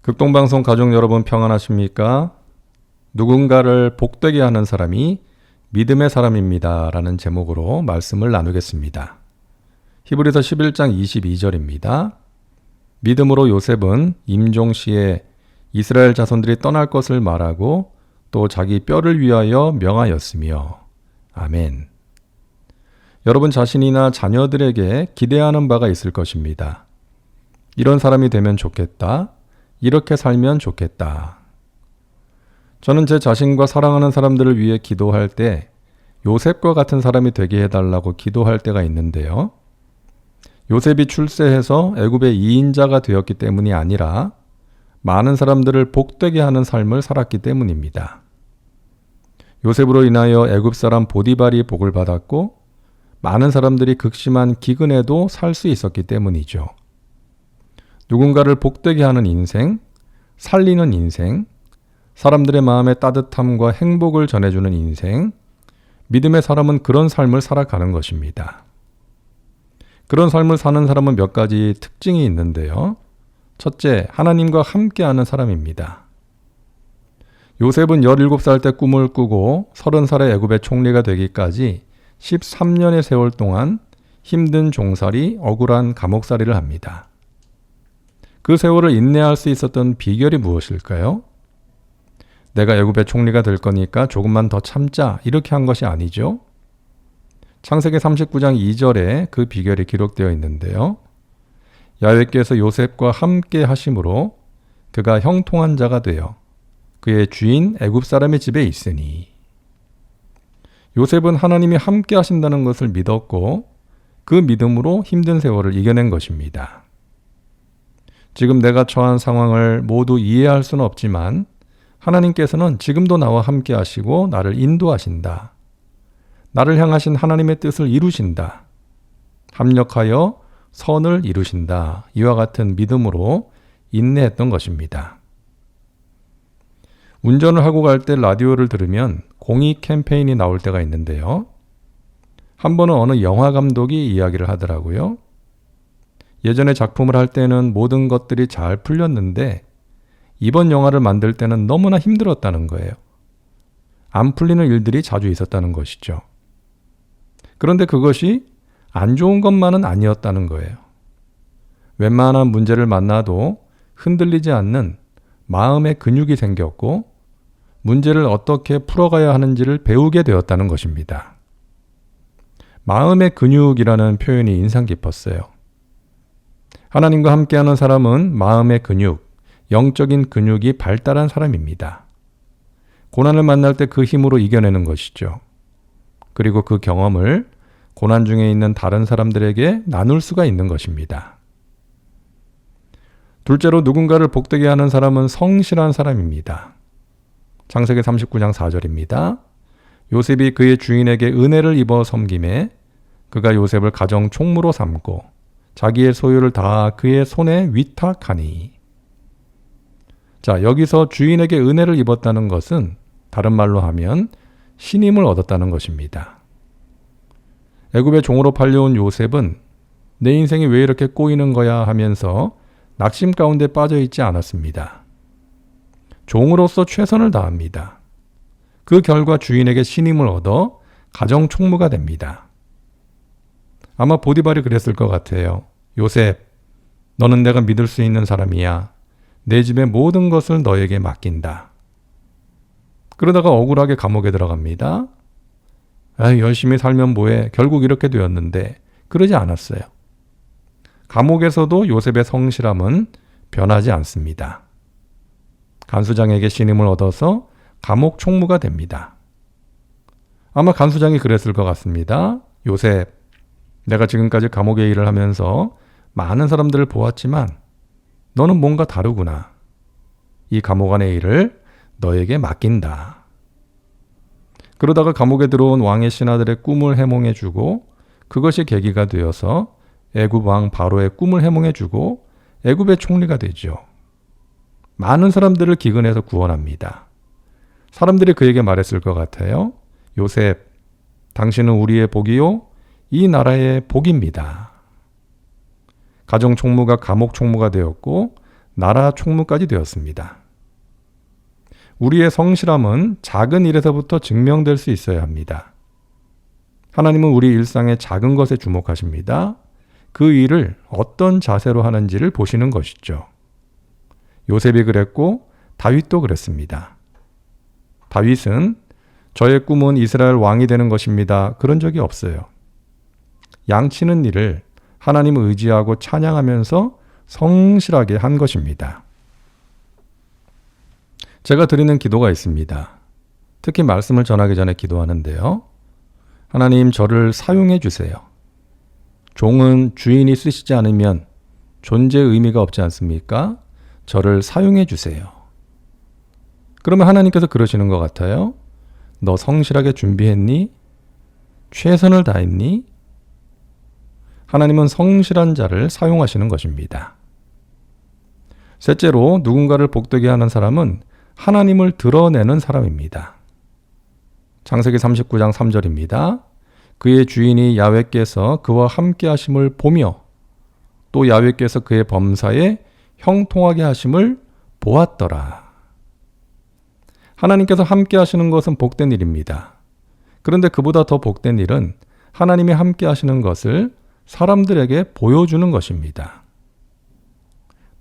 극동방송 가족 여러분 평안하십니까? 누군가를 복되게 하는 사람이 믿음의 사람입니다. 라는 제목으로 말씀을 나누겠습니다. 히브리서 11장 22절입니다. 믿음으로 요셉은 임종시에 이스라엘 자손들이 떠날 것을 말하고 또 자기 뼈를 위하여 명하였으며. 아멘. 여러분 자신이나 자녀들에게 기대하는 바가 있을 것입니다. 이런 사람이 되면 좋겠다. 이렇게 살면 좋겠다. 저는 제 자신과 사랑하는 사람들을 위해 기도할 때 요셉과 같은 사람이 되게 해달라고 기도할 때가 있는데요. 요셉이 출세해서 애굽의 2인자가 되었기 때문이 아니라 많은 사람들을 복되게 하는 삶을 살았기 때문입니다. 요셉으로 인하여 애굽 사람 보디발이 복을 받았고 많은 사람들이 극심한 기근에도 살 수 있었기 때문이죠. 누군가를 복되게 하는 인생, 살리는 인생, 사람들의 마음에 따뜻함과 행복을 전해주는 인생, 믿음의 사람은 그런 삶을 살아가는 것입니다. 그런 삶을 사는 사람은 몇 가지 특징이 있는데요. 첫째, 하나님과 함께하는 사람입니다. 요셉은 17살 때 꿈을 꾸고 30살에 애굽의 총리가 되기까지 13년의 세월 동안 힘든 종살이, 억울한 감옥살이를 합니다. 그 세월을 인내할 수 있었던 비결이 무엇일까요? 내가 애굽의 총리가 될 거니까 조금만 더 참자, 이렇게 한 것이 아니죠. 창세기 39장 2절에 그 비결이 기록되어 있는데요. 야훼께서 요셉과 함께 하심으로 그가 형통한 자가 되어 그의 주인 애굽 사람의 집에 있으니. 요셉은 하나님이 함께 하신다는 것을 믿었고 그 믿음으로 힘든 세월을 이겨낸 것입니다. 지금 내가 처한 상황을 모두 이해할 수는 없지만 하나님께서는 지금도 나와 함께 하시고 나를 인도하신다. 나를 향하신 하나님의 뜻을 이루신다. 합력하여 선을 이루신다. 이와 같은 믿음으로 인내했던 것입니다. 운전을 하고 갈 때 라디오를 들으면 공익 캠페인이 나올 때가 있는데요. 한 번은 어느 영화 감독이 이야기를 하더라고요. 예전에 작품을 할 때는 모든 것들이 잘 풀렸는데 이번 영화를 만들 때는 너무나 힘들었다는 거예요. 안 풀리는 일들이 자주 있었다는 것이죠. 그런데 그것이 안 좋은 것만은 아니었다는 거예요. 웬만한 문제를 만나도 흔들리지 않는 마음의 근육이 생겼고 문제를 어떻게 풀어가야 하는지를 배우게 되었다는 것입니다. 마음의 근육이라는 표현이 인상 깊었어요. 하나님과 함께하는 사람은 마음의 근육, 영적인 근육이 발달한 사람입니다. 고난을 만날 때 그 힘으로 이겨내는 것이죠. 그리고 그 경험을 고난 중에 있는 다른 사람들에게 나눌 수가 있는 것입니다. 둘째로 누군가를 복되게 하는 사람은 성실한 사람입니다. 창세기 39장 4절입니다. 요셉이 그의 주인에게 은혜를 입어 섬김에 그가 요셉을 가정 총무로 삼고 자기의 소유를 다 그의 손에 위탁하니. 자, 여기서 주인에게 은혜를 입었다는 것은 다른 말로 하면 신임을 얻었다는 것입니다. 애굽의 종으로 팔려온 요셉은 내 인생이 왜 이렇게 꼬이는 거야 하면서 낙심 가운데 빠져 있지 않았습니다. 종으로서 최선을 다합니다. 그 결과 주인에게 신임을 얻어 가정 총무가 됩니다. 아마 보디발이 그랬을 것 같아요. 요셉, 너는 내가 믿을 수 있는 사람이야. 내 집의 모든 것을 너에게 맡긴다. 그러다가 억울하게 감옥에 들어갑니다. 열심히 살면 뭐해. 결국 이렇게 되었는데 그러지 않았어요. 감옥에서도 요셉의 성실함은 변하지 않습니다. 간수장에게 신임을 얻어서 감옥 총무가 됩니다. 아마 간수장이 그랬을 것 같습니다. 요셉, 내가 지금까지 감옥의 일을 하면서 많은 사람들을 보았지만 너는 뭔가 다르구나. 이 감옥 안의 일을 너에게 맡긴다. 그러다가 감옥에 들어온 왕의 신하들의 꿈을 해몽해주고 그것이 계기가 되어서 애굽 왕 바로의 꿈을 해몽해주고 애굽의 총리가 되죠. 많은 사람들을 기근에서 구원합니다. 사람들이 그에게 말했을 것 같아요. 요셉, 당신은 우리의 복이요, 이 나라의 복입니다. 가정 총무가 감옥 총무가 되었고 나라 총무까지 되었습니다. 우리의 성실함은 작은 일에서부터 증명될 수 있어야 합니다. 하나님은 우리 일상의 작은 것에 주목하십니다. 그 일을 어떤 자세로 하는지를 보시는 것이죠. 요셉이 그랬고 다윗도 그랬습니다. 다윗은 저의 꿈은 이스라엘 왕이 되는 것입니다. 그런 적이 없어요. 양치는 일을 하나님을 의지하고 찬양하면서 성실하게 한 것입니다. 제가 드리는 기도가 있습니다. 특히 말씀을 전하기 전에 기도하는데요. 하나님, 저를 사용해 주세요. 종은 주인이 쓰시지 않으면 존재의 의미가 없지 않습니까? 저를 사용해 주세요. 그러면 하나님께서 그러시는 것 같아요. 너 성실하게 준비했니? 최선을 다했니? 하나님은 성실한 자를 사용하시는 것입니다. 셋째로, 누군가를 복되게 하는 사람은 하나님을 드러내는 사람입니다. 창세기 39장 3절입니다. 그의 주인이 야훼께서 그와 함께 하심을 보며 또 야훼께서 그의 범사에 형통하게 하심을 보았더라. 하나님께서 함께 하시는 것은 복된 일입니다. 그런데 그보다 더 복된 일은 하나님이 함께 하시는 것을 사람들에게 보여주는 것입니다.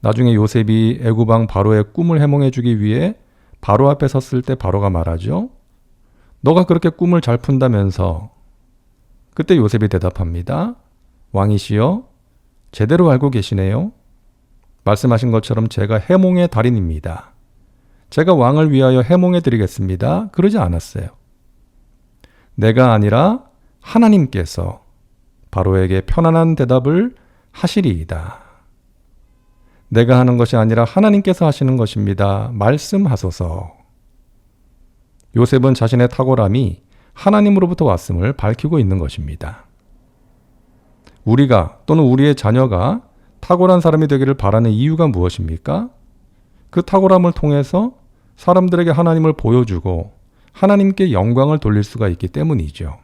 나중에 요셉이 애굽 왕 바로의 꿈을 해몽해 주기 위해 바로 앞에 섰을 때 바로가 말하죠. 너가 그렇게 꿈을 잘 푼다면서. 그때 요셉이 대답합니다. 왕이시여, 제대로 알고 계시네요. 말씀하신 것처럼 제가 해몽의 달인입니다. 제가 왕을 위하여 해몽해 드리겠습니다. 그러지 않았어요. 내가 아니라 하나님께서 바로에게 편안한 대답을 하시리이다. 내가 하는 것이 아니라 하나님께서 하시는 것입니다. 말씀하소서. 요셉은 자신의 탁월함이 하나님으로부터 왔음을 밝히고 있는 것입니다. 우리가 또는 우리의 자녀가 탁월한 사람이 되기를 바라는 이유가 무엇입니까? 그 탁월함을 통해서 사람들에게 하나님을 보여주고 하나님께 영광을 돌릴 수가 있기 때문이죠.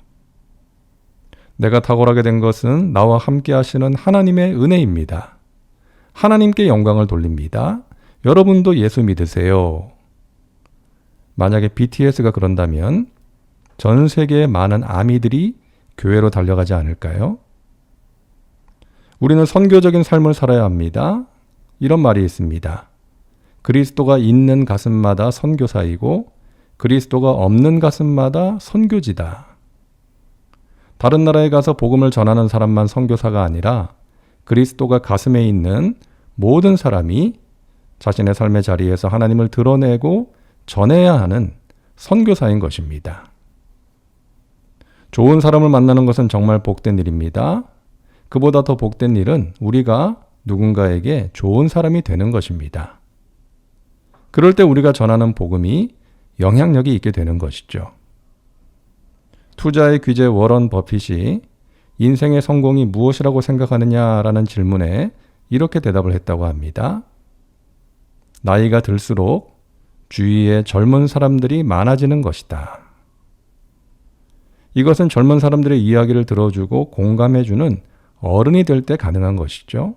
내가 탁월하게 된 것은 나와 함께 하시는 하나님의 은혜입니다. 하나님께 영광을 돌립니다. 여러분도 예수 믿으세요. 만약에 BTS가 그런다면 전 세계의 많은 아미들이 교회로 달려가지 않을까요? 우리는 선교적인 삶을 살아야 합니다. 이런 말이 있습니다. 그리스도가 있는 가슴마다 선교사이고 그리스도가 없는 가슴마다 선교지다. 다른 나라에 가서 복음을 전하는 사람만 선교사가 아니라 그리스도가 가슴에 있는 모든 사람이 자신의 삶의 자리에서 하나님을 드러내고 전해야 하는 선교사인 것입니다. 좋은 사람을 만나는 것은 정말 복된 일입니다. 그보다 더 복된 일은 우리가 누군가에게 좋은 사람이 되는 것입니다. 그럴 때 우리가 전하는 복음이 영향력이 있게 되는 것이죠. 투자의 귀재 워런 버핏이 인생의 성공이 무엇이라고 생각하느냐라는 질문에 이렇게 대답을 했다고 합니다. 나이가 들수록 주위에 젊은 사람들이 많아지는 것이다. 이것은 젊은 사람들의 이야기를 들어주고 공감해주는 어른이 될 때 가능한 것이죠.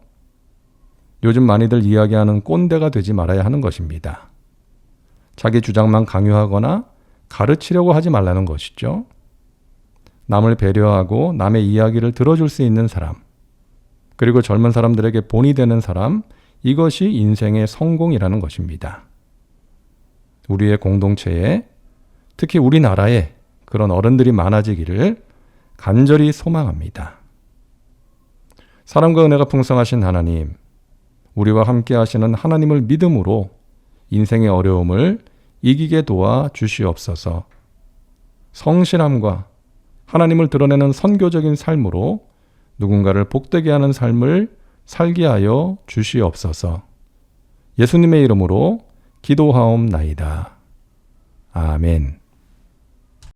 요즘 많이들 이야기하는 꼰대가 되지 말아야 하는 것입니다. 자기 주장만 강요하거나 가르치려고 하지 말라는 것이죠. 남을 배려하고 남의 이야기를 들어줄 수 있는 사람, 그리고 젊은 사람들에게 본이 되는 사람, 이것이 인생의 성공이라는 것입니다. 우리의 공동체에, 특히 우리나라에 그런 어른들이 많아지기를 간절히 소망합니다. 사랑과 은혜가 풍성하신 하나님, 우리와 함께 하시는 하나님을 믿음으로 인생의 어려움을 이기게 도와 주시옵소서. 성실함과 하나님을 드러내는 선교적인 삶으로 누군가를 복되게 하는 삶을 살게 하여 주시옵소서. 예수님의 이름으로 기도하옵나이다. 아멘.